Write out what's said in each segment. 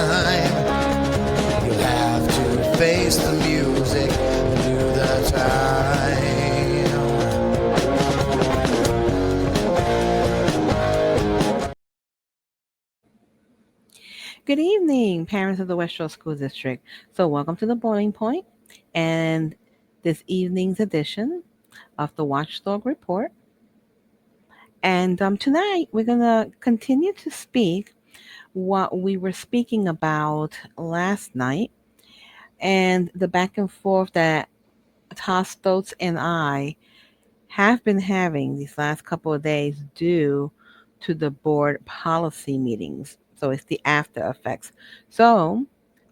time. You'll have to face the music and do the time. Good evening, parents of the West Shore School District. So, welcome to the Boiling Point and this evening's edition of the Watchdog Report. And tonight we're going to continue to speak what we were speaking about last night and the back and forth that Tostos and I have been having these last couple of days due to the board policy meetings. So it's the after effects. So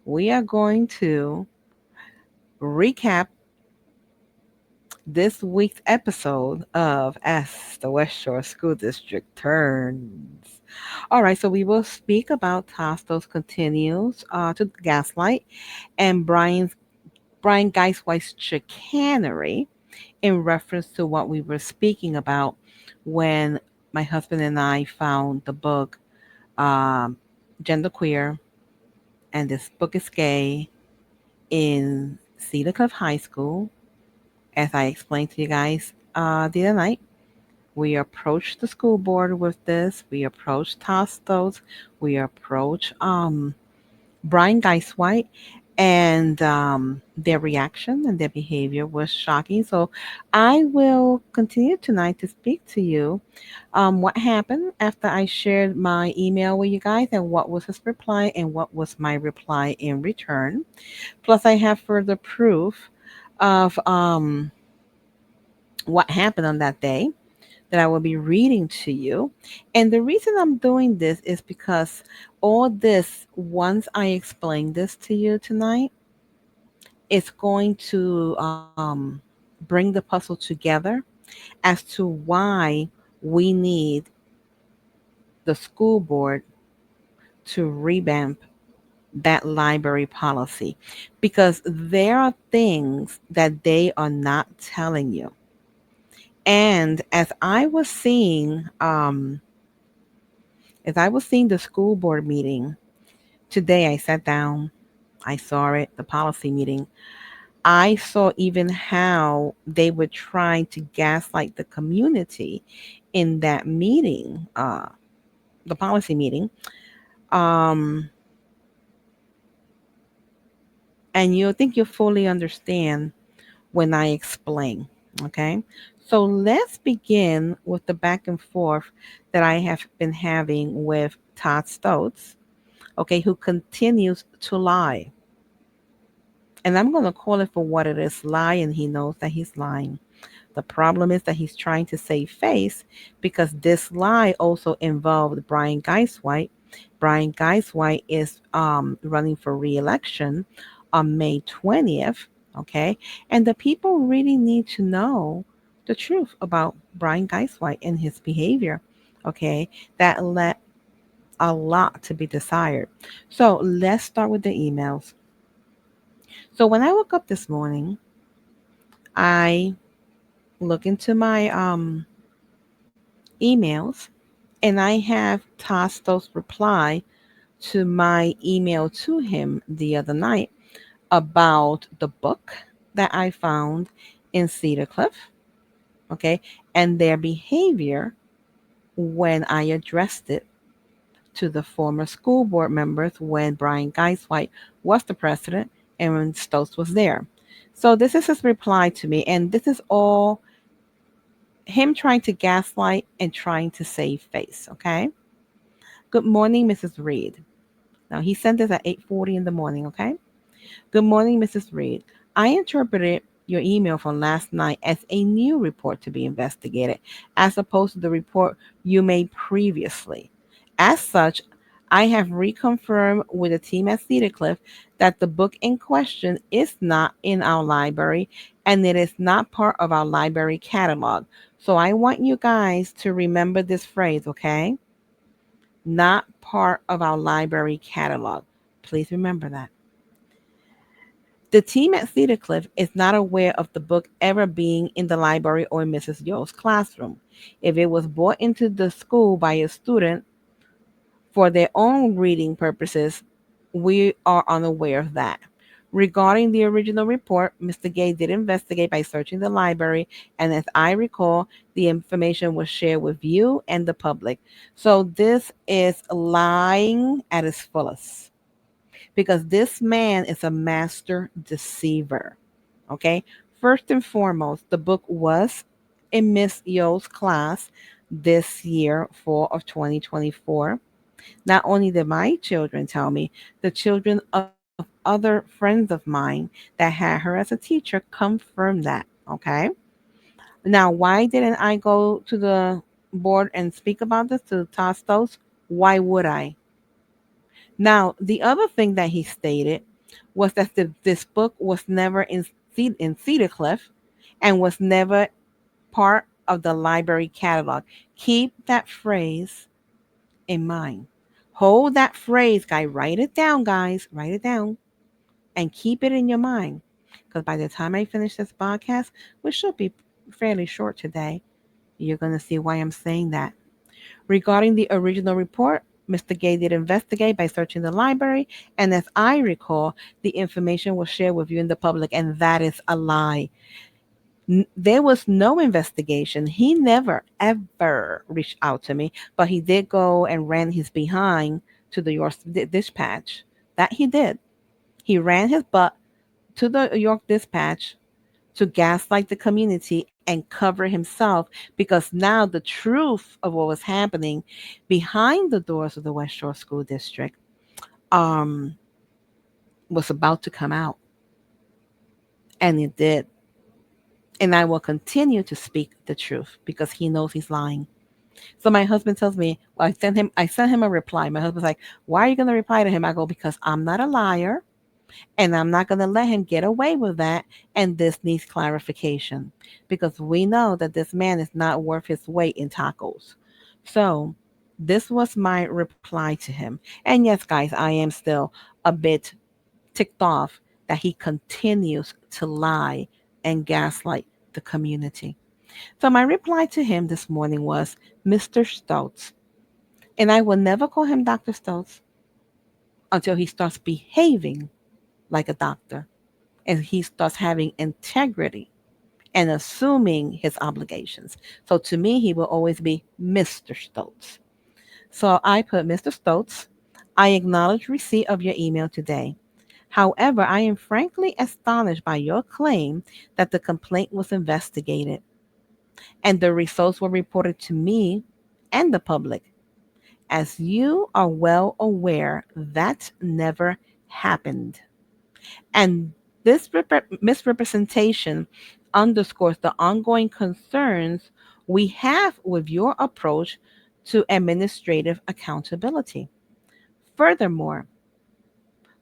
we are going to recap this week's episode of As the West Shore School District Turns. All right, so we will speak about Tostos continues to gaslight and Brian Geisweiss chicanery in reference to what we were speaking about when my husband and I found the book um, Genderqueer and this book is gay in Cedar Cliff High School. As I explained to you guys the other night, we approached the school board with this. We approached Tostos. We approached Brian Geiswhite, and their reaction and their behavior was shocking. So I will continue tonight to speak to you what happened after I shared my email with you guys and what was his reply and what was my reply in return. Plus, I have further proof of what happened on that day that I will be reading to you. And the reason I'm doing this is because all this, once I explain this to you tonight, it's going to bring the puzzle together as to why we need the school board to revamp that library policy because there are things that they are not telling you. And as I was seeing the school board meeting today, I sat down, I saw it, the policy meeting. I saw even how they were trying to gaslight the community in that meeting, the policy meeting. Um, and you'll think you'll fully understand when I explain. Okay. So let's begin with the back and forth that I have been having with Todd Stotts, okay, who continues to lie. And I'm going to call it for what it is, lie, and he knows that he's lying. The problem is that he's trying to save face because this lie also involved Brian Geiswhite. Brian Geiswhite is running for re-election on May 20th, okay? And the people really need to know the truth about Brian Geiswhite and his behavior, okay? That left a lot to be desired. So let's start with the emails. So when I woke up this morning, I look into my emails and I have Tastos reply to my email to him the other night about the book that I found in Cedar Cliff, okay, and their behavior when I addressed it to the former school board members when Brian Geiswhite was the president and when Stokes was there. So this is his reply to me, and this is all him trying to gaslight and trying to save face, okay? Good morning, Mrs. Reed. Now he sent this at 8:40 in the morning, okay? Good morning, Mrs. Reed. I interpreted your email from last night as a new report to be investigated, as opposed to the report you made previously. As such, I have reconfirmed with the team at Cedar Cliff that the book in question is not in our library and it is not part of our library catalog. So I want you guys to remember this phrase, okay? Not part of our library catalog. Please remember that. The team at Cedar Cliff is not aware of the book ever being in the library or in Mrs. Yo's classroom. If it was brought into the school by a student for their own reading purposes, We are unaware of that. Regarding the original report, Mr. Gay did investigate by searching the library, and as I recall, the information was shared with you and the public. So this is lying at its fullest because this man is a master deceiver. Okay. First and foremost, the book was in Miss Yo's class this year, fall of 2024. Not only did my children tell me, the children of other friends of mine that had her as a teacher confirmed that. Okay. Now, why didn't I go to the board and speak about this to Tostos? Why would I? Now, the other thing that he stated was that this book was never in Cedar Cliff and was never part of the library catalog. Keep that phrase in mind. Hold that phrase, guy. Write it down, guys. Write it down and keep it in your mind. Because by the time I finish this podcast, which should be fairly short today, you're going to see why I'm saying that. Regarding the original report, Mr. Gay did investigate by searching the library, and as I recall, the information was shared with you in the public, and that is a lie. There was no investigation. He never, ever reached out to me, but he did go and ran his behind to the York Dispatch. That he did. He ran his butt to the York Dispatch to gaslight the community and cover himself because now the truth of what was happening behind the doors of the West Shore School District um, was about to come out. And it did. And I will continue to speak the truth because he knows he's lying. So my husband tells me, well, I sent him a reply. My husband's like, why are you going to reply to him? I go, because I'm not a liar. And I'm not going to let him get away with that. And this needs clarification because we know that this man is not worth his weight in tacos. So this was my reply to him. And yes, guys, I am still a bit ticked off that he continues to lie and gaslight the community. So my reply to him this morning was Mr. Stoltz. And I will never call him Dr. Stoltz until he starts behaving like a doctor and he starts having integrity and assuming his obligations. So to me, he will always be Mr. Stoltz. So I put Mr. Stoltz, I acknowledge receipt of your email today. However, I am frankly astonished by your claim that the complaint was investigated and the results were reported to me and the public. As you are well aware, that never happened. And this misrepresentation underscores the ongoing concerns we have with your approach to administrative accountability. Furthermore,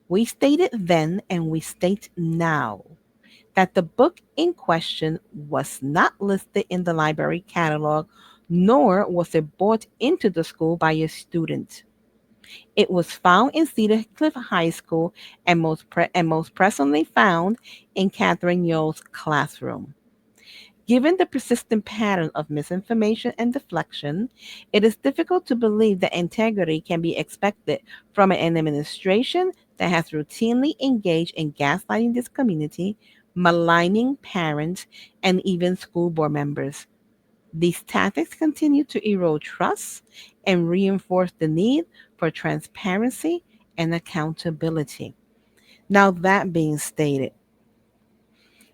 we stated then and we state now that the book in question was not listed in the library catalog, nor was it brought into the school by a student. It was found in Cedar Cliff High School and most presently found in Catherine Yo's classroom. Given the persistent pattern of misinformation and deflection, it is difficult to believe that integrity can be expected from an administration that has routinely engaged in gaslighting this community, maligning parents, and even school board members. These tactics continue to erode trust and reinforce the need for transparency and accountability. Now, that being stated,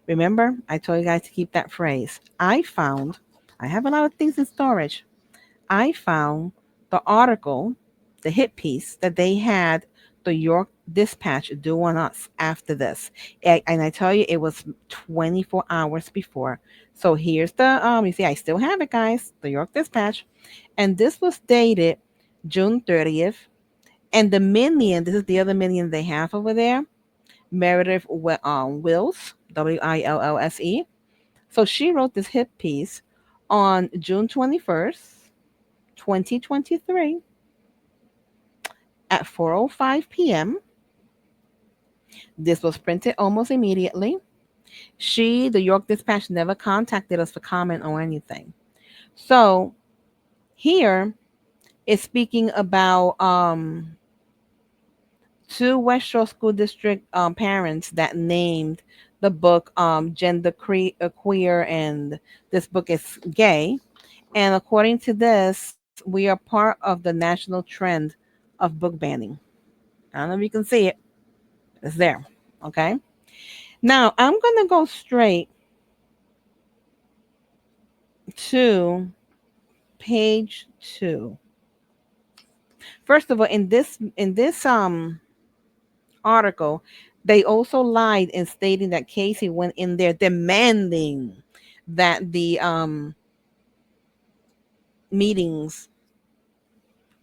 remember, I told you guys to keep that phrase. I have a lot of things in storage. I found the article, the hit piece that they had the York Dispatch do on us after this. And I tell you, it was 24 hours before. So here's the, you see, I still have it, guys, the York Dispatch. And this was dated June 30th. And the minion, this is the other minion they have over there, Meredith Wills, Willse. So she wrote this hit piece on June 21st, 2023 at 4:05 p.m. This was printed almost immediately. The York Dispatch, never contacted us for comment or anything. So here is speaking about two West Shore School District parents that named the book queer, and this book is gay. And according to this, we are part of the national trend of book banning. I don't know if you can see it. It's there. Okay. Now I'm gonna go straight to page 2. First of all, in this article, they also lied in stating that Casey went in there demanding that the meetings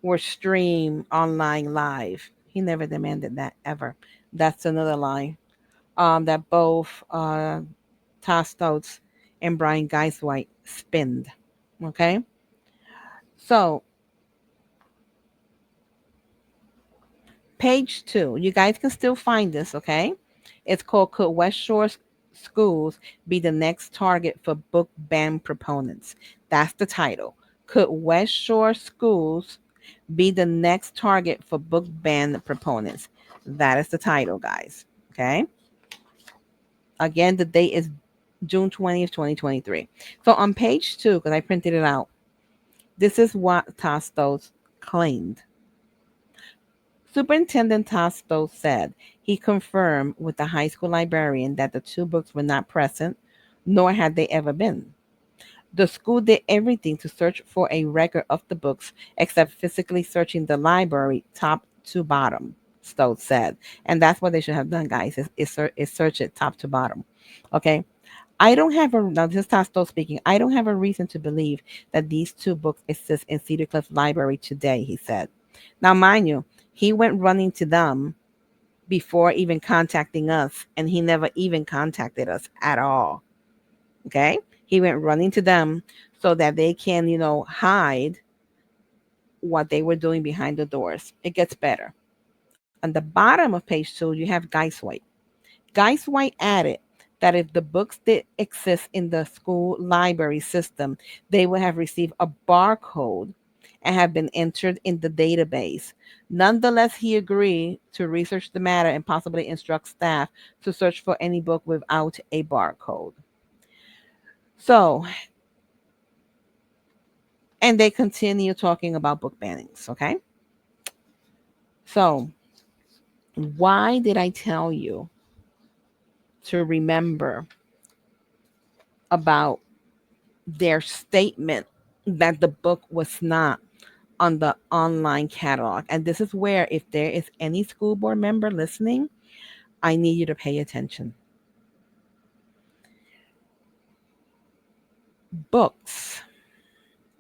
were streamed online live. He never demanded that ever. That's another lie. That both Tostos and Brian Geiswhite spinned. Okay, so page 2. You guys can still find this, okay? It's called Could West Shore Schools Be the Next Target for Book Ban Proponents? That's the title. Could West Shore Schools be the next target for book ban proponents? That is the title, guys. Okay. Again, the date is June 20th, 2023. So on page 2, because I printed it out, this is what Tostos claimed. Superintendent Tosto said he confirmed with the high school librarian that the two books were not present, nor had they ever been. The school did everything to search for a record of the books except physically searching the library top to bottom, Stowe said. And that's what they should have done, guys, is search it top to bottom. Okay. I don't have a now this is Tosto speaking. I don't have a reason to believe that these two books exist in Cedar Cliff Library today, he said. Now, mind you, he went running to them before even contacting us, and he never even contacted us at all. Okay? He went running to them so that they can, hide what they were doing behind the doors. It gets better. On the bottom of page 2, you have Geiswhite. Geiswhite added that if the books did exist in the school library system, they would have received a barcode and have been entered in the database. Nonetheless, he agreed to research the matter and possibly instruct staff to search for any book without a barcode. So, and they continue talking about book bannings, okay? So, why did I tell you to remember about their statement that the book was not on the online catalog? And this is where, if there is any school board member listening, I need you to pay attention. Books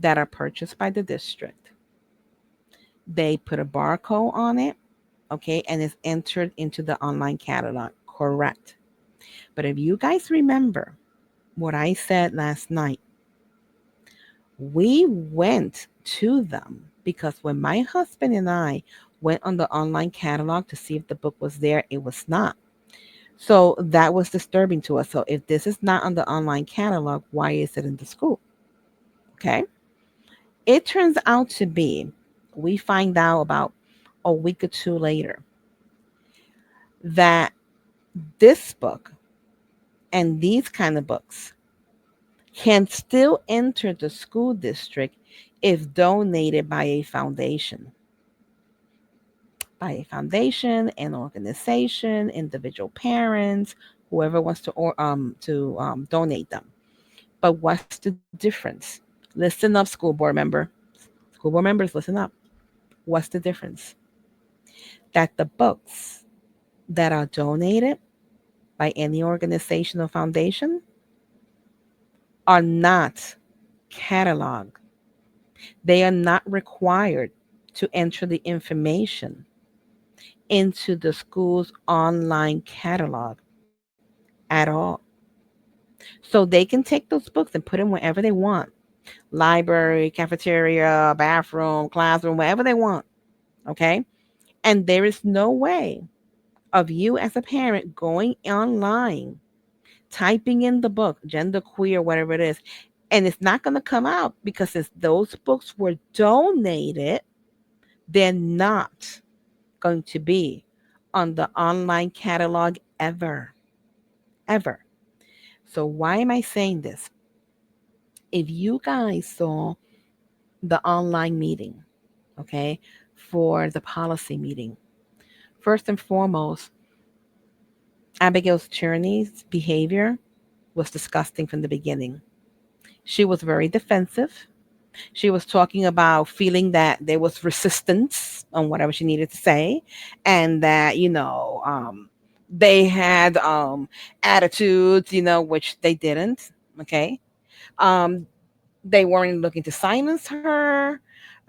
that are purchased by the district, they put a barcode on it, okay, and it's entered into the online catalog, correct? But if you guys remember what I said last night, we went to them because when my husband and I went on the online catalog to see if the book was there, it was not. So that was disturbing to us. So if this is not on the online catalog, why is it in the school? Okay. It turns out to be, we find out about a week or two later, that this book and these kind of books can still enter the school district if donated by a foundation. By a foundation, an organization, individual parents, whoever wants to donate them. But what's the difference? Listen up, school board member. School board members, listen up. What's the difference? That the books that are donated by any organization or foundation are not cataloged. They are not required to enter the information into the school's online catalog at all. So they can take those books and put them wherever they want: library, cafeteria, bathroom, classroom, wherever they want. Okay. And there is no way of you as a parent going online, typing in the book, gender queer, whatever it is, and it's not going to come out because if those books were donated, they're not going to be on the online catalog ever. Ever. So, why am I saying this? If you guys saw the online meeting, okay, for the policy meeting, first and foremost, Abigail's Tierney's behavior was disgusting from the beginning. She was very defensive. She was talking about feeling that there was resistance on whatever she needed to say, and that they had attitudes, which they didn't. Okay, um, they weren't looking to silence her.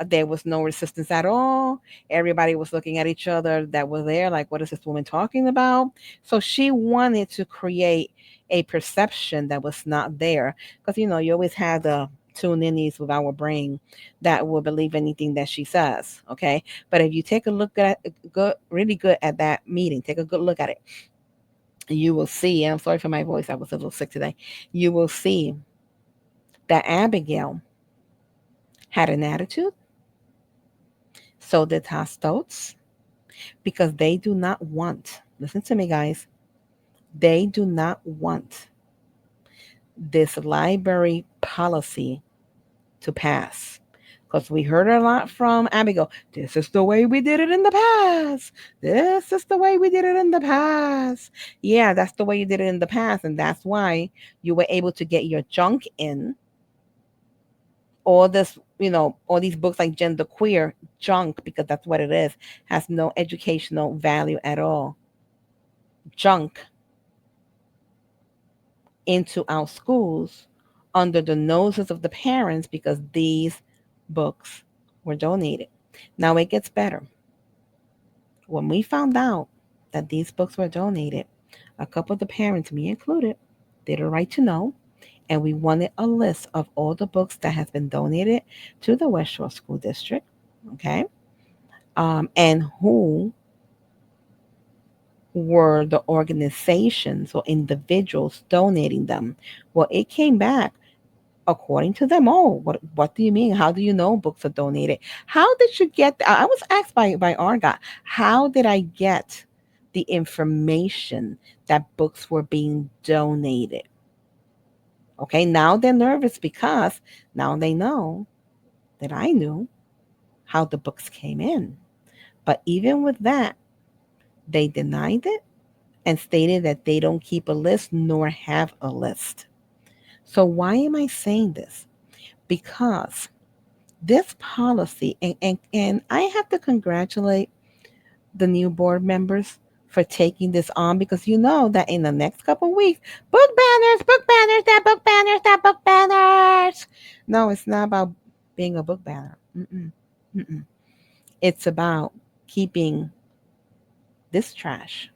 There was no resistance at all. Everybody was looking at each other that were there, like, what is this woman talking about? So she wanted to create a perception that was not there. Because, you always have the tune in these with our brain that will believe anything that she says. Okay. But if you take a look at really good at that meeting, take a good look at it, you will see, and I'm sorry for my voice, I was a little sick today. You will see that Abigail had an attitude. So did Tostots, because they do not want, listen to me, guys, they do not want this library policy to pass. Because we heard a lot from Abigail. This is the way we did it in the past. This is the way we did it in the past. Yeah, that's the way you did it in the past. And that's why you were able to get your junk in. All this, all these books like gender queer junk, because that's what it is, has no educational value at all. Junk into our schools under the noses of the parents because these books were donated. Now it gets better. When we found out that these books were donated, a couple of the parents, me included, did a right to know, and we wanted a list of all the books that has been donated to the West Shore School District, okay, and who were the organizations or individuals donating them. Well, it came back according to them. Oh, what do you mean? How do you know books are donated? How did you get? I was asked by Argot, how did I get the information that books were being donated? Okay, now they're nervous because now they know that I knew how the books came in. But even with that, they denied it and stated that they don't keep a list nor have a list. So, why am I saying this? Because this policy, and I have to congratulate the new board members for taking this on, because you know that in the next couple of weeks, book banners, that book banners, that book banners. No, it's not about being a book banner. Mm-mm, mm-mm. It's about keeping this trash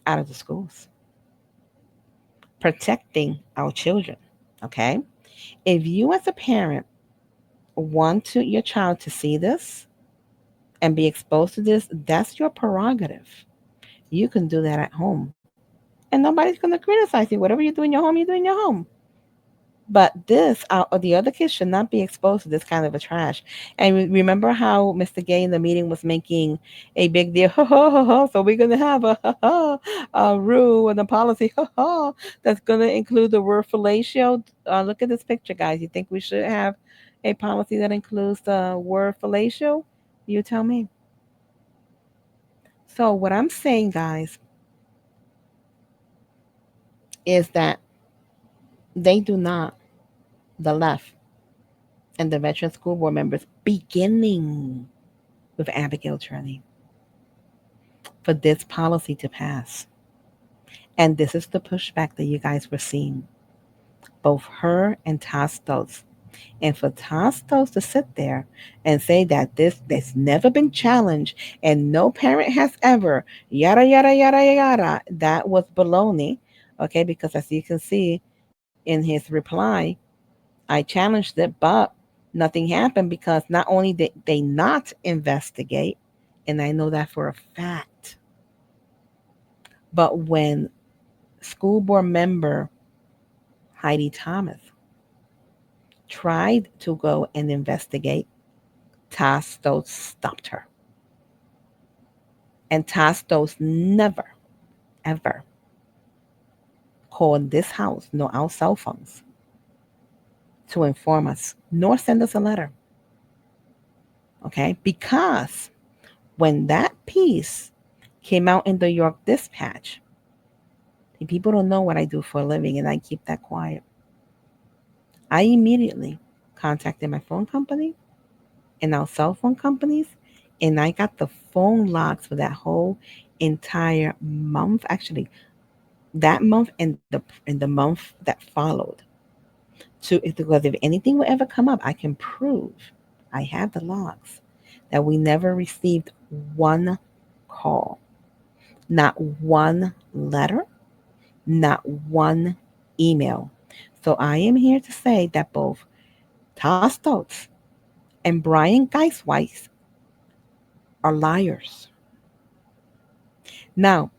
out of the schools, protecting our children. Okay. If you as a parent want your child to see this and be exposed to this, that's your prerogative. You can do that at home. And nobody's going to criticize you. Whatever you do in your home, you do in your home. But this, or the other kids should not be exposed to this kind of a trash. And remember how Mr. Gay in the meeting was making a big deal? So we're going to have a rule and a policy that's going to include the word fellatio. Look at this picture, guys. You think we should have a policy that includes the word fellatio? You tell me. So what I'm saying, guys, is that they do not, the left and the veteran school board members, beginning with Abigail Turney, for this policy to pass. And this is the pushback that you guys were seeing, both her and Tastos. And for Tastos to sit there and say that this never been challenged and no parent has ever, yada, yada, yada, yada, that was baloney. Okay, because as you can see in his reply, I challenged it, but nothing happened because not only did they not investigate, and I know that for a fact, but when school board member Heidi Thomas tried to go and investigate, Tastos stopped her. And Tastos never, ever called this house nor our cell phones to inform us, nor send us a letter. Okay? Because when that piece came out in the York Dispatch, people don't know what I do for a living and I keep that quiet. I immediately contacted my phone company and our cell phone companies, and I got the phone logs for that whole entire month. Actually, that month and the month that followed. Because if anything will ever come up, I can prove I have the logs that we never received one call, not one letter, not one email. So I am here to say that both Tostos and Brian Geisweiss are liars. Now,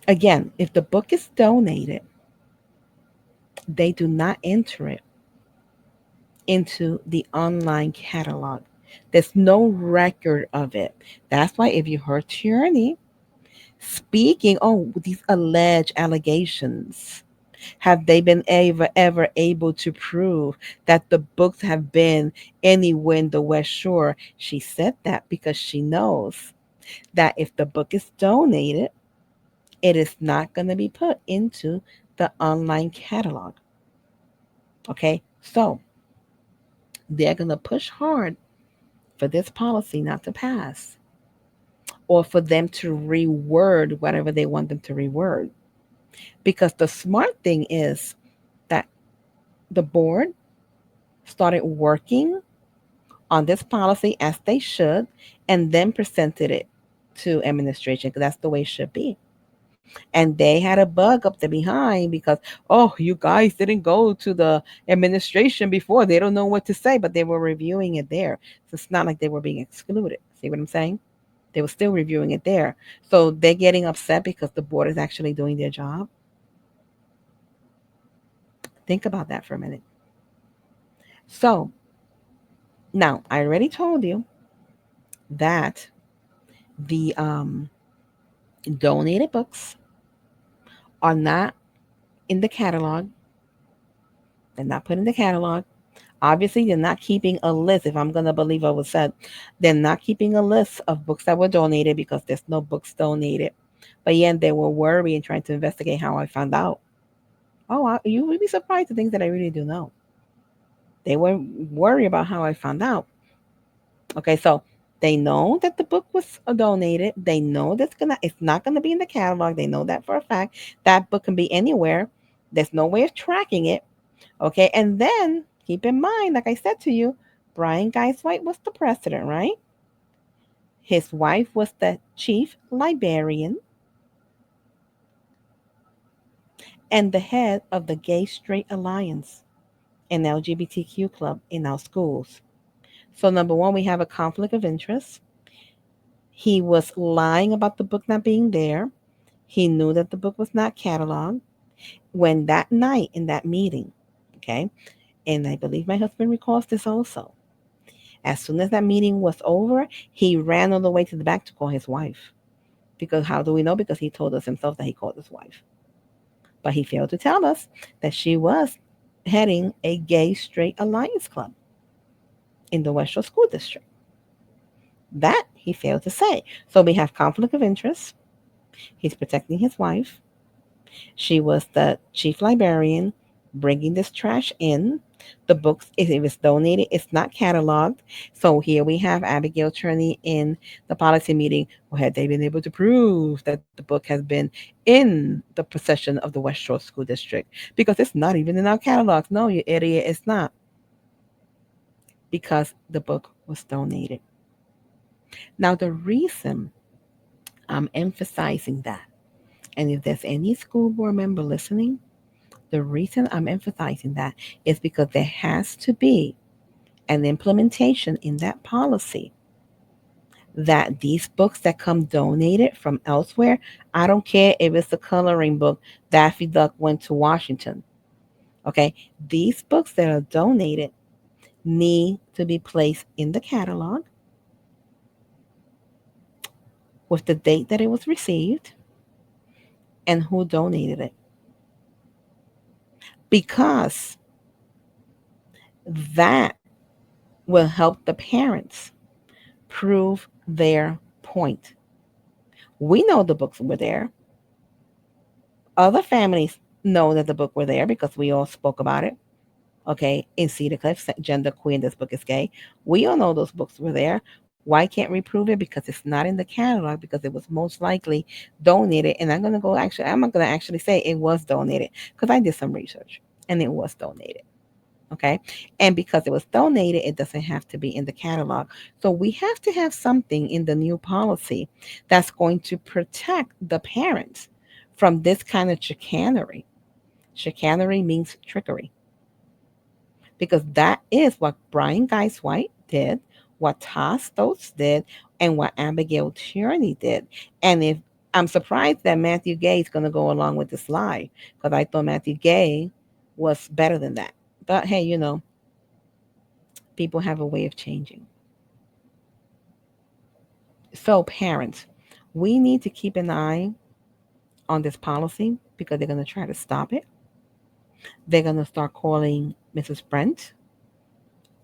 again, if the book is donated, they do not enter it into the online catalog. There's no record of it. That's why if you heard Tyranny speaking, oh, these alleged allegations, have they been ever able to prove that the books have been anywhere in the West Shore? She said that because she knows that if the book is donated, it is not going to be put into the online catalog. Okay, so they're going to push hard for this policy not to pass or for them to reword whatever they want them to reword. Because the smart thing is that the board started working on this policy as they should and then presented it to administration because that's the way it should be. And they had a bug up the behind because, oh, you guys didn't go to the administration before. They don't know what to say, but they were reviewing it there. So it's not like they were being excluded. See what I'm saying? They were still reviewing it there. So they're getting upset because the board is actually doing their job. Think about that for a minute. So now I already told you that the donated books are not in the catalog. They're not put in the catalog. Obviously, they're not keeping a list. If I'm going to believe what was said, they're not keeping a list of books that were donated because there's no books donated. But yeah, they were worried and trying to investigate how I found out. Oh, you would be surprised the things that I really do know. They were worried about how I found out. Okay, so they know that the book was donated. They know it's not gonna be in the catalog. They know that for a fact. That book can be anywhere. There's no way of tracking it. Okay, and then keep in mind, like I said to you, Brian Geiswhite was the president, right? His wife was the chief librarian and the head of the Gay Straight Alliance and LGBTQ club in our schools. So number one, we have a conflict of interest. He was lying about the book not being there. He knew that the book was not cataloged. When that night in that meeting, okay, and I believe my husband recalls this also, as soon as that meeting was over, he ran all the way to the back to call his wife. Because how do we know? Because he told us himself that he called his wife. But he failed to tell us that she was heading a gay straight alliance club in the West Shore School District. That he failed to say. So we have conflict of interest. He's protecting his wife. She was the chief librarian bringing this trash in. The books, if it was donated, it's not cataloged. So here we have Abigail Turney in the policy meeting. Well, had they been able to prove that the book has been in the possession of the West Shore School District? Because it's not even in our catalogs. No, you idiot, it's not. Because the book was donated. Now, the reason I'm emphasizing that, and if there's any school board member listening, the reason I'm emphasizing that is because there has to be an implementation in that policy that these books that come donated from elsewhere, I don't care if it's a coloring book, Daffy Duck went to Washington. Okay, these books that are donated need to be placed in the catalog with the date that it was received and who donated it. Because that will help the parents prove their point. We know the books were there. Other families know that the book were there because we all spoke about it. Okay, in Cedar Cliff, Gender Queen, this book is gay. We all know those books were there. Why can't we prove it? Because it's not in the catalog, because it was most likely donated. And I'm going to actually say it was donated because I did some research and it was donated. Okay. And because it was donated, it doesn't have to be in the catalog. So we have to have something in the new policy that's going to protect the parents from this kind of chicanery. Chicanery means trickery, because that is what Brian Guys White did, what Todd Stokes did, and what Abigail Tierney did. And if I'm surprised that Matthew Gay is going to go along with this lie, because I thought Matthew Gay was better than that. But hey, people have a way of changing. So, parents, we need to keep an eye on this policy because they're going to try to stop it. They're going to start calling Mrs. Brent,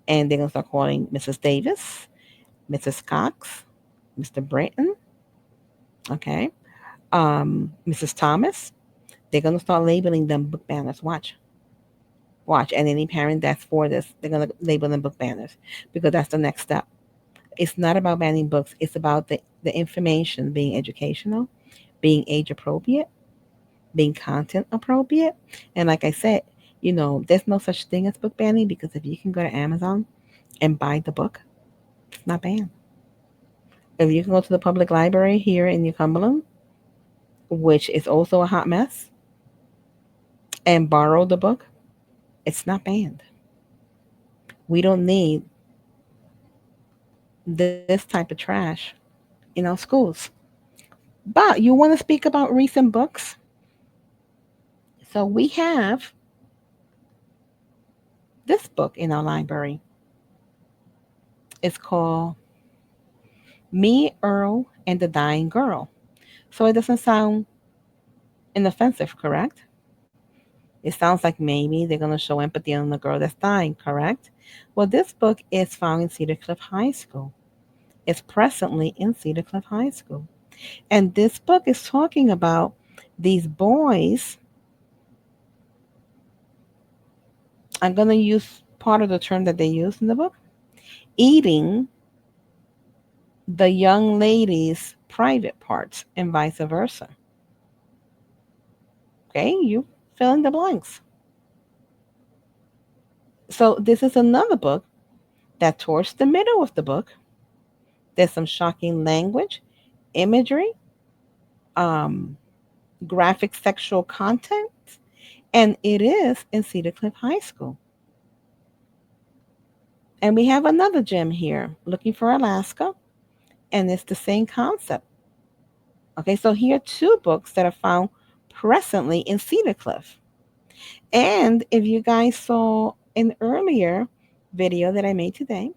and they're going to start calling Mrs. Davis, Mrs. Cox, Mr. Britton, okay, Mrs. Thomas. They're going to start labeling them book banners. Watch. And any parent that's for this, they're going to label them book banners because that's the next step. It's not about banning books. It's about the information being educational, being age appropriate, being content appropriate. And like I said, there's no such thing as book banning because if you can go to Amazon and buy the book, it's not banned. If you can go to the public library here in New Cumberland, which is also a hot mess, and borrow the book, it's not banned. We don't need this type of trash in our schools. But you want to speak about recent books? So we have this book in our library. It's called Me, Earl, and the Dying Girl. So it doesn't sound inoffensive, correct? It sounds like maybe they're going to show empathy on the girl that's dying, correct? Well, this book is found in Cedar Cliff High School. It's presently in Cedar Cliff High School. And this book is talking about these boys. I'm going to use part of the term that they use in the book, eating the young lady's private parts and vice versa. Okay, you fill in the blanks. So this is another book that towards the middle of the book, there's some shocking language, imagery, um, graphic sexual content, and it is in Cedar Cliff High School. And we have another gem here, Looking for Alaska, and it's the same concept. Okay, so here are two books that are found presently in Cedar Cliff. And if you guys saw an earlier video that I made today,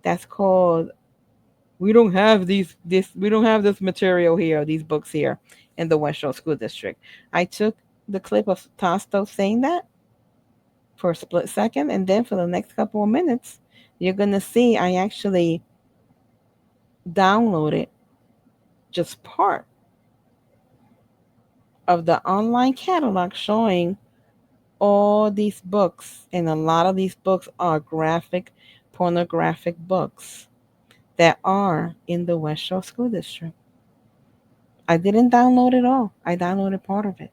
that's called we don't have this material here, these books here in the West Shore School District. I took the clip of Tosto saying that for a split second, and then for the next couple of minutes, you're gonna see I actually downloaded just part of the online catalog showing all these books, and a lot of these books are graphic, pornographic books that are in the West Shore School District. I didn't download it all. I downloaded part of it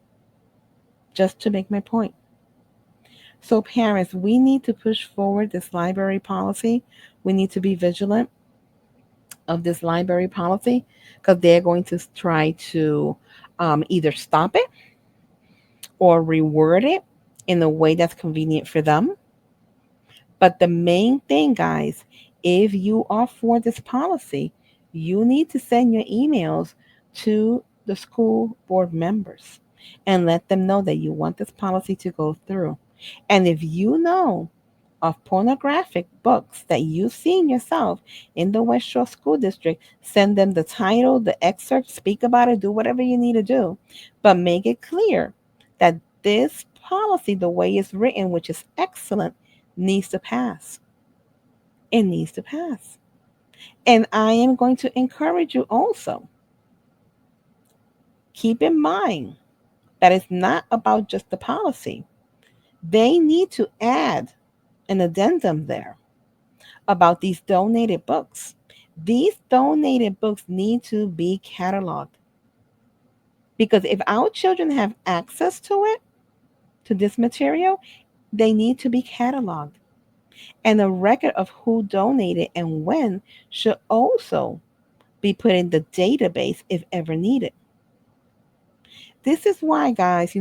just to make my point. So, parents, we need to push forward this library policy. We need to be vigilant of this library policy because they're going to try to either stop it or reword it in a way that's convenient for them. But the main thing, guys, if you are for this policy, you need to send your emails to the school board members and let them know that you want this policy to go through. And if you know of pornographic books that you've seen yourself in the West Shore School District, send them the title, the excerpt, speak about it, do whatever you need to do. But make it clear that this policy, the way it's written, which is excellent, needs to pass. It needs to pass. And I am going to encourage you also, keep in mind that it's not about just the policy. They need to add an addendum there about these donated books. These donated books need to be cataloged because if our children have access to it, to this material, they need to be cataloged. And a record of who donated and when should also be put in the database if ever needed. This is why, guys,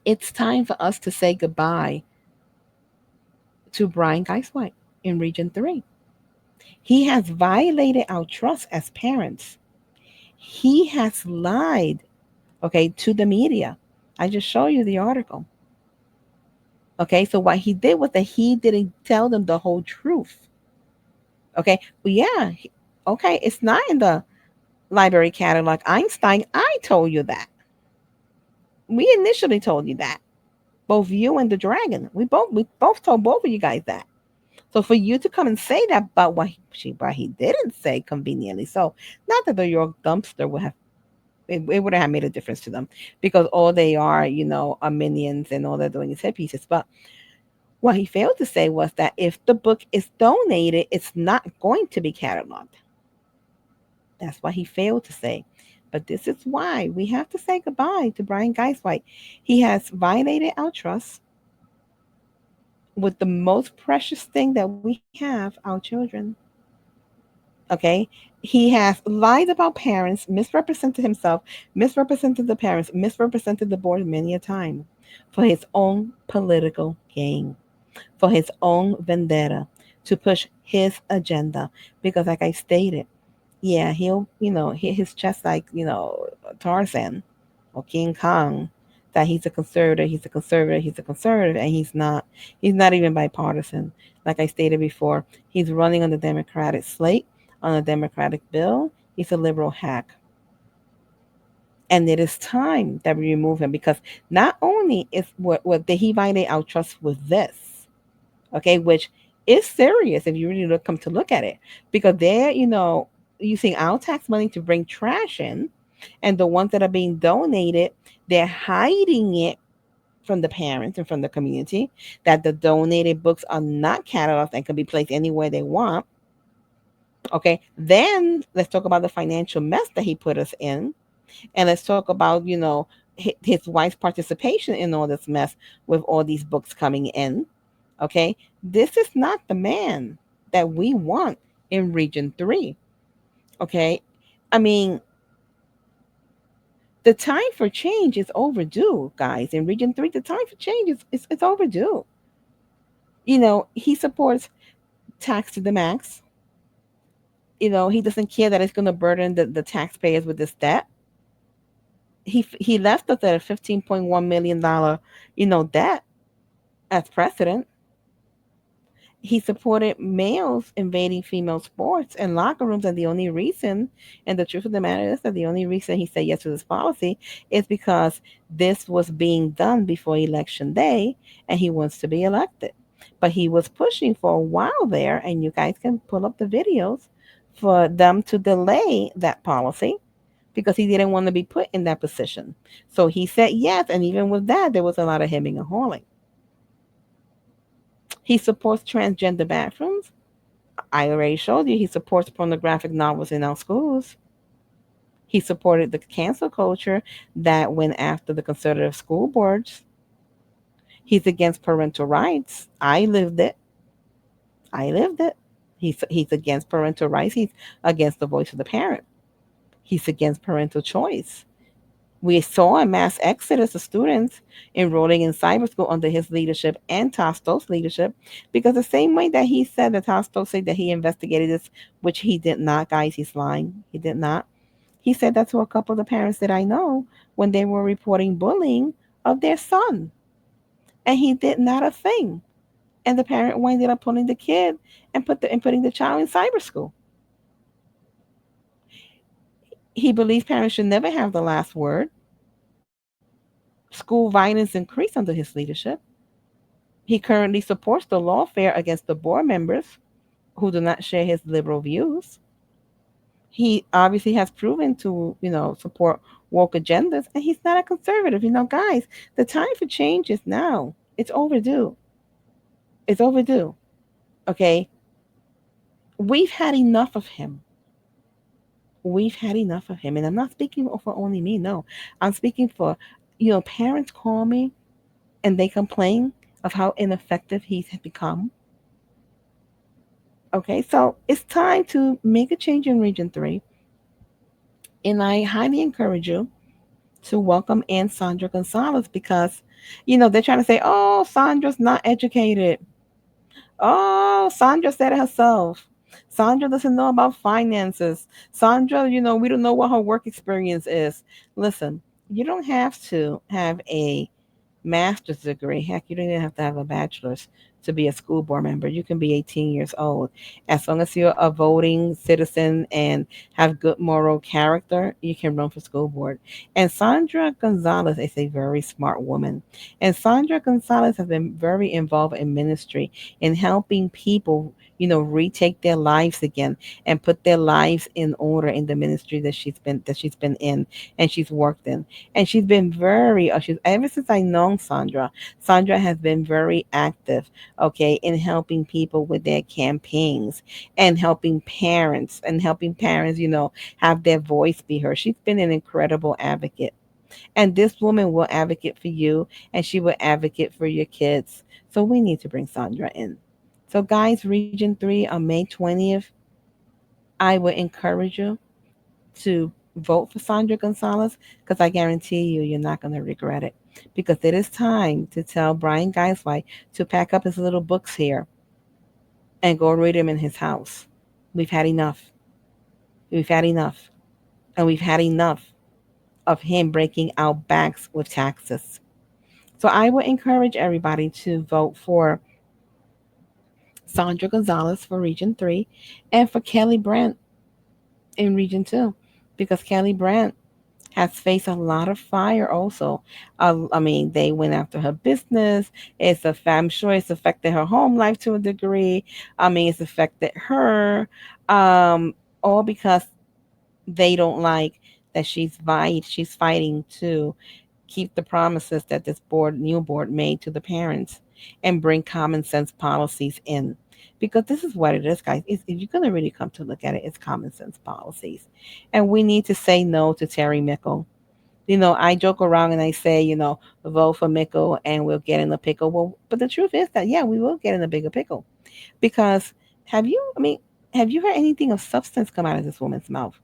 it's time for us to say goodbye to Brian Geiswhite in Region 3. He has violated our trust as parents. He has lied, okay, to the media. I just show you the article. Okay, so what he did was that he didn't tell them the whole truth. Okay, well, yeah, okay, it's not in the library catalog. Einstein, I told you that. We initially told you that. Both you and the dragon. We both told both of you guys that. So for you to come and say that about what he didn't say conveniently, so not that the York dumpster would have it would have made a difference to them because all they are minions and all they're doing is hit pieces. But what he failed to say was that if the book is donated, it's not going to be cataloged. That's what he failed to say. But this is why we have to say goodbye to Brian Geiswhite. He has violated our trust with the most precious thing that we have, our children. Okay? He has lied about parents, misrepresented himself, misrepresented the parents, misrepresented the board many a time for his own political gain, for his own vendetta, to push his agenda. Because, like I stated, yeah, he'll hit his chest like Tarzan or King Kong, that he's a conservative, he's a conservative, he's a conservative, and he's not. He's not even bipartisan. Like I stated before, he's running on the Democratic slate, on a Democratic bill. He's a liberal hack. And it is time that we remove him because not only is what did he violate our trust with this, okay, which is serious if you really come to look at it, because they're using our tax money to bring trash in, and the ones that are being donated, they're hiding it from the parents and from the community that the donated books are not cataloged and can be placed anywhere they want. Okay, then let's talk about the financial mess that he put us in, and let's talk about his wife's participation in all this mess with all these books coming in. Okay, this is not the man that we want in Region 3. Okay, I mean, the time for change is overdue, guys. In Region 3, the time for change is overdue. He supports tax to the max. He doesn't care that it's going to burden the taxpayers with this debt. He left us at a $15.1 million debt as president. He supported males invading female sports and locker rooms, and the only reason, and the truth of the matter is that the only reason he said yes to this policy is because this was being done before election day, and he wants to be elected. But he was pushing for a while there, and you guys can pull up the videos for them to delay that policy because he didn't want to be put in that position. So he said yes, and even with that, there was a lot of hemming and hawing. He supports transgender bathrooms. I already showed you he supports pornographic novels in our schools. He supported the cancel culture that went after the conservative school boards. He's against parental rights. I lived it. I lived it. He's against parental rights. He's against the voice of the parent. He's against parental choice. We saw a mass exodus of students enrolling in cyber school under his leadership and Tosto's leadership, because the same way that he said that Tosto said that he investigated this, which he did not, guys, he's lying. He did not. He said that to a couple of the parents that I know when they were reporting bullying of their son. And he did not a thing. and the parent winded up pulling the kid and putting the child in cyber school. He believes parents should never have the last word. School violence increased under his leadership. He currently supports the lawfare against the board members who do not share his liberal views. He obviously has proven to, support woke agendas, and he's not a conservative. Guys, the time for change is now. It's overdue. It's overdue. Okay? We've had enough of him. We've had enough of him. And I'm not speaking for only me, no. I'm speaking for, parents call me and they complain of how ineffective he's become. Okay, so it's time to make a change in Region 3. And I highly encourage you to welcome in Sandra Gonzalez because, they're trying to say, oh, Sandra's not educated. Oh, Sandra said it herself. Sandra doesn't know about finances. Sandra, we don't know what her work experience is. Listen, you don't have to have a master's degree. Heck, you don't even have to have a bachelor's to be a school board member. You can be 18 years old. As long as you're a voting citizen and have good moral character, you can run for school board. And Sandra Gonzalez is a very smart woman. And Sandra Gonzalez has been very involved in ministry in helping people, retake their lives again and put their lives in order in the ministry that she's been in and she's worked in. And she's been very she's ever since I known Sandra has been very active, okay, in helping people with their campaigns and helping parents, have their voice be heard. She's been an incredible advocate. And this woman will advocate for you and she will advocate for your kids. So we need to bring Sandra in. So guys, Region 3 on May 20th, I would encourage you to vote for Sandra Gonzalez because I guarantee you're not going to regret it. Because it is time to tell Brian Geisway to pack up his little books here and go read them in his house. We've had enough. We've had enough. And we've had enough of him breaking our backs with taxes. So I would encourage everybody to vote for Sandra Gonzalez for Region 3 and for Kelly Brandt in Region 2 because Kelly Brandt has faced a lot of fire also. I mean, they went after her business. I'm sure it's affected her home life to a degree. I mean, it's affected her, all because they don't like that she's fighting to keep the promises that this new board made to the parents and bring common sense policies in. Because this is what it is, guys. If you're going to really come to look at it, it's common sense policies. And we need to say no to Terry Mickle. I joke around and I say, vote for Mickle and we'll get in the pickle. Well, but the truth is that, yeah, we will get in a bigger pickle. Because have you heard anything of substance come out of this woman's mouth?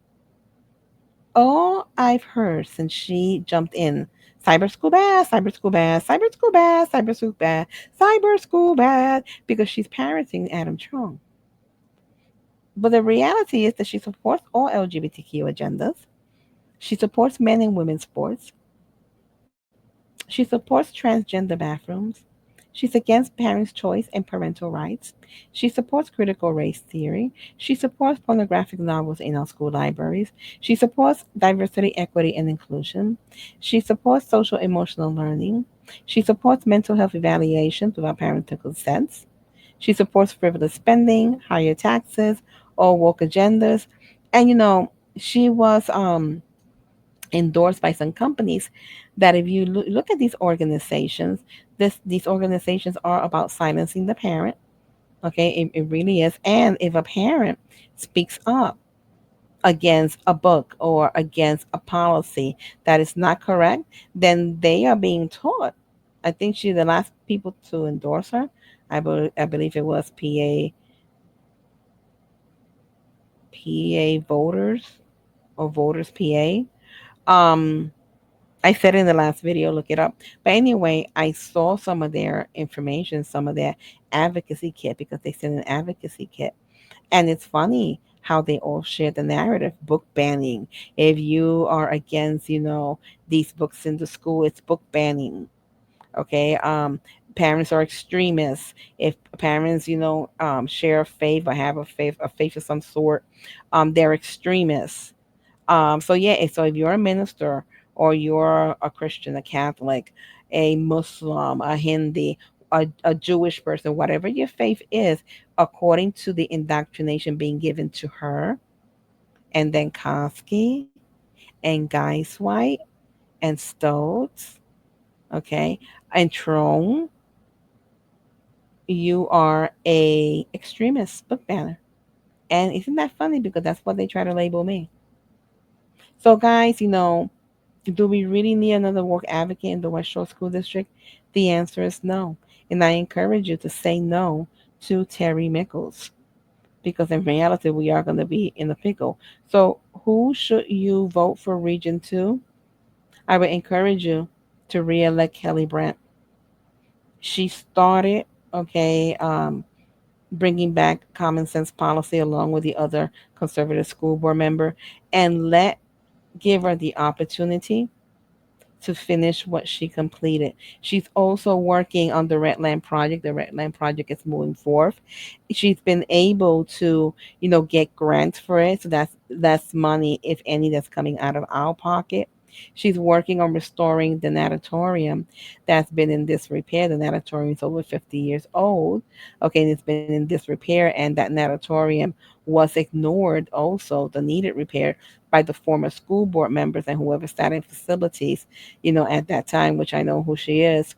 All I've heard since she jumped in, cyber school bad, cyber school bad, cyber school bad, cyber school bad, cyber school bad, because she's parroting Adam Chung. But the reality is that she supports all LGBTQ agendas. She supports men and women's sports. She supports transgender bathrooms. She's against parents' choice and parental rights. She supports critical race theory. She supports pornographic novels in our school libraries. She supports diversity, equity, and inclusion. She supports social emotional learning. She supports mental health evaluations without parental consent. She supports frivolous spending, higher taxes, all woke agendas. And she was endorsed by some companies that if you look at these organizations, these organizations are about silencing the parent. Okay, it really is. And if a parent speaks up against a book or against a policy that is not correct, then they are being taught. I think she's the last people to endorse her. I believe it was PA voters or voters PA. Um, I said in the last video, look it up. But anyway, I saw some of their information, some of their advocacy kit because they sent an advocacy kit. And it's funny how they all share the narrative book banning. If you are against, these books in the school, it's book banning. Okay. Parents are extremists. If parents, share a faith or have a faith of some sort, they're extremists. So yeah, so if you're a minister or you're a Christian, a Catholic, a Muslim, a Hindi, a Jewish person, whatever your faith is, according to the indoctrination being given to her, and then Koski and Geiswhite and Stoltz, okay, and Trone, you are a extremist book banner. And isn't that funny? Because that's what they try to label me. So guys, do we really need another work advocate in the West Shore School District? The answer is no. And I encourage you to say no to Terry Mickles, because in reality, we are going to be in a pickle. So, who should you vote for Region 2? I would encourage you to re elect Kelly Brandt. She started, okay, bringing back common sense policy along with the other conservative school board member, and give her the opportunity to finish what she completed. She's also working on the Redland project. The Redland project is moving forth. She's been able to, get grants for it. So that's less money, if any, that's coming out of our pocket. She's working on restoring the natatorium that's been in disrepair. The natatorium is over 50 years old. Okay, and it's been in disrepair, and that natatorium was ignored also, the needed repair, by the former school board members and whoever sat in facilities, at that time, which I know who she is.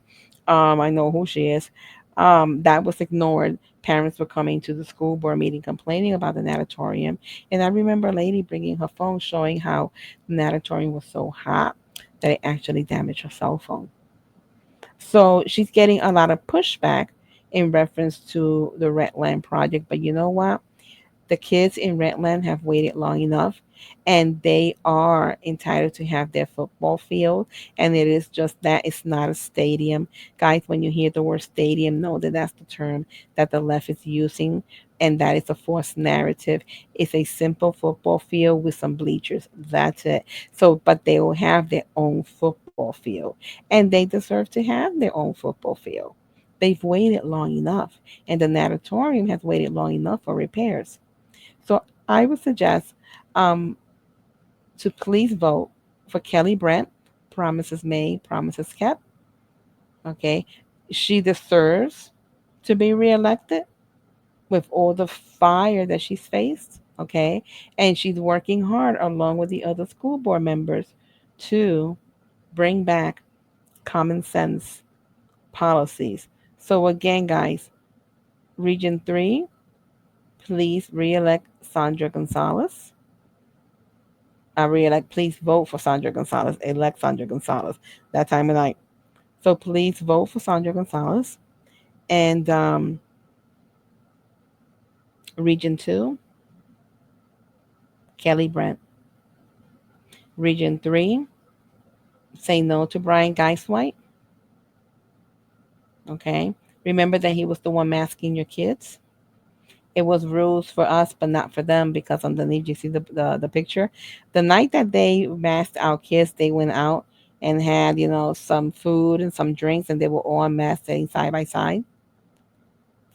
I know who she is. That was ignored. Parents were coming to the school board meeting complaining about the natatorium. And I remember a lady bringing her phone showing how the natatorium was so hot that it actually damaged her cell phone. So she's getting a lot of pushback in reference to the Redland project. But you know what? The kids in Redland have waited long enough, and they are entitled to have their football field. And it is just that, it's not a stadium. Guys, when you hear the word stadium, know that that's the term that the left is using, and that is a false narrative. It's a simple football field with some bleachers. That's it. So, but they will have their own football field, and they deserve to have their own football field. They've waited long enough, and the natatorium has waited long enough for repairs. So I would suggest, um, to please vote for Kelly Brent. Promises made, promises kept. Okay. She deserves to be reelected with all the fire that she's faced. Okay. And she's working hard along with the other school board members to bring back common sense policies. So, again, guys, Region 3, please reelect Sandra Gonzalez. Reelect, please vote for Sandra Gonzalez. Elect Sandra Gonzalez that time of night. So please vote for Sandra Gonzalez. And Region 2, Kelly Brent. Region 3, say no to Brian Geiswhite. Okay. Remember that he was the one masking your kids. It was rules for us, but not for them, because underneath, you see the picture. The night that they masked our kids, they went out and had, some food and some drinks, and they were all masked, sitting side by side.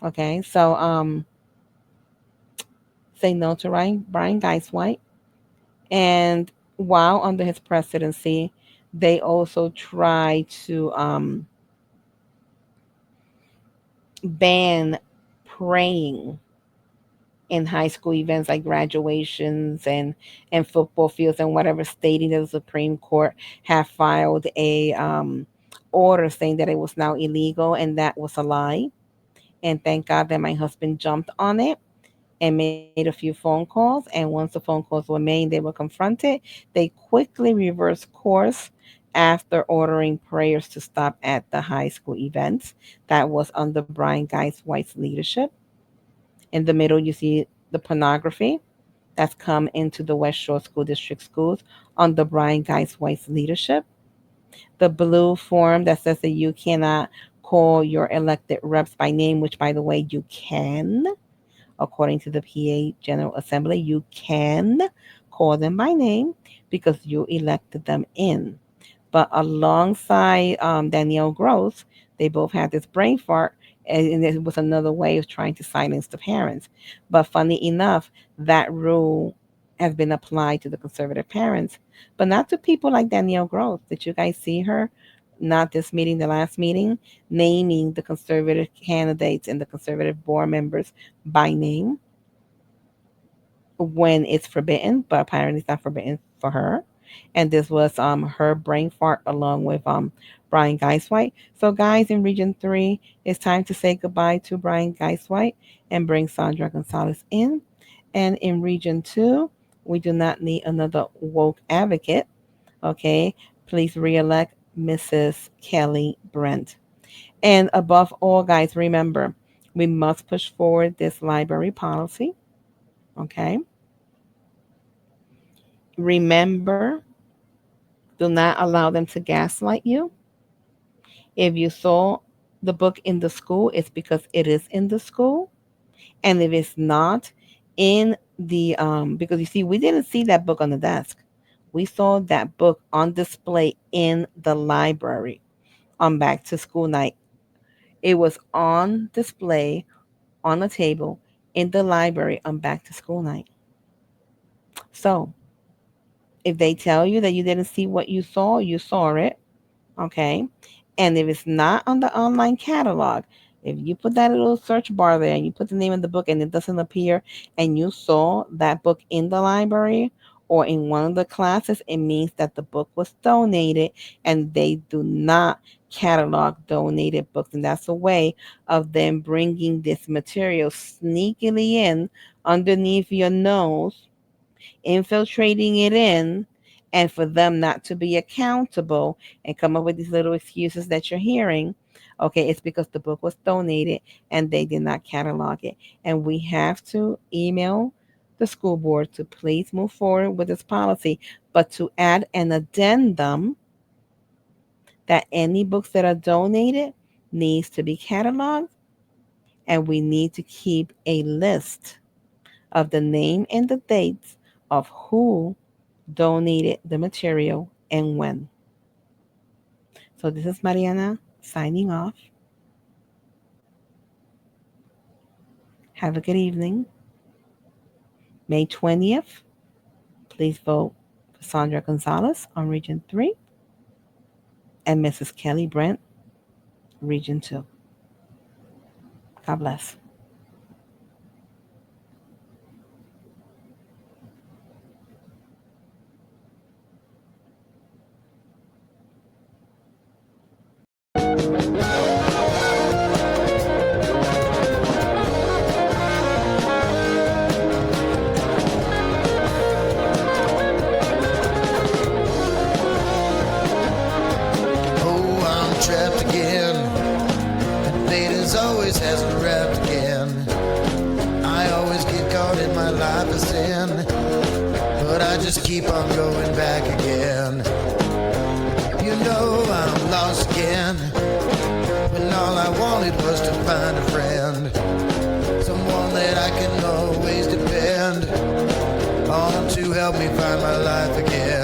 Okay, so say no to Brian Geiswhite. And while under his presidency, they also try to ban praying in high school events like graduations and football fields and whatever, stating that the Supreme Court have filed a order saying that it was now illegal, and that was a lie. And thank God that my husband jumped on it and made a few phone calls. And once the phone calls were made, they were confronted. They quickly reversed course after ordering prayers to stop at the high school events. That was under Brian Geis White's leadership. In the middle, you see the pornography that's come into the West Shore School District schools under Brian Geis White's leadership. The blue form that says that you cannot call your elected reps by name, which, by the way, you can. According to the PA General Assembly, you can call them by name because you elected them in. But alongside Danielle Gross, They both had this brain fart, and it was another way of trying to silence the parents. But funny enough, that rule has been applied to the conservative parents, but not to people like Danielle Gross. Did you guys see her? Not this meeting, the last meeting, naming the conservative candidates and the conservative board members by name when it's forbidden, but apparently it's not forbidden for her. And this was her brain fart along with Brian Geiswhite. So guys, in Region 3, it's time to say goodbye to Brian Geiswhite and bring Sandra Gonzalez in. And in Region 2, we do not need another woke advocate. Okay, please re-elect Mrs. Kelly Brent. And above all, guys, remember, we must push forward this library policy. Okay. Remember, do not allow them to gaslight you. If you saw the book in the school, it's because it is in the school. And if it's not in the, because you see, we didn't see that book on the desk. We saw that book on display in the library on back to school night. It was on display on a table in the library on back to school night. So if they tell you that you didn't see what you saw it. Okay. And if it's not on the online catalog, if you put that little search bar there and you put the name of the book and it doesn't appear and you saw that book in the library or in one of the classes, it means that the book was donated, and they do not catalog donated books. And that's a way of them bringing this material sneakily in underneath your nose, infiltrating it in, and for them not to be accountable and come up with these little excuses that you're hearing. Okay, it's because the book was donated and they did not catalog it. And we have to email the school board to please move forward with this policy, but to add an addendum that any books that are donated needs to be cataloged, and we need to keep a list of the name and the dates of who donated the material and when. So this is Mariana signing off. Have a good evening. May 20th, please vote for Sandra Gonzalez on Region 3 and Mrs. Kelly Brent, Region 2. God bless. Oh, I'm trapped again. And fate as always has me wrapped again. I always get caught in my life of sin, but I just keep on going back again. You know I'm lost again, when all I wanted was to find a friend, someone that I can always depend on to help me find my life again.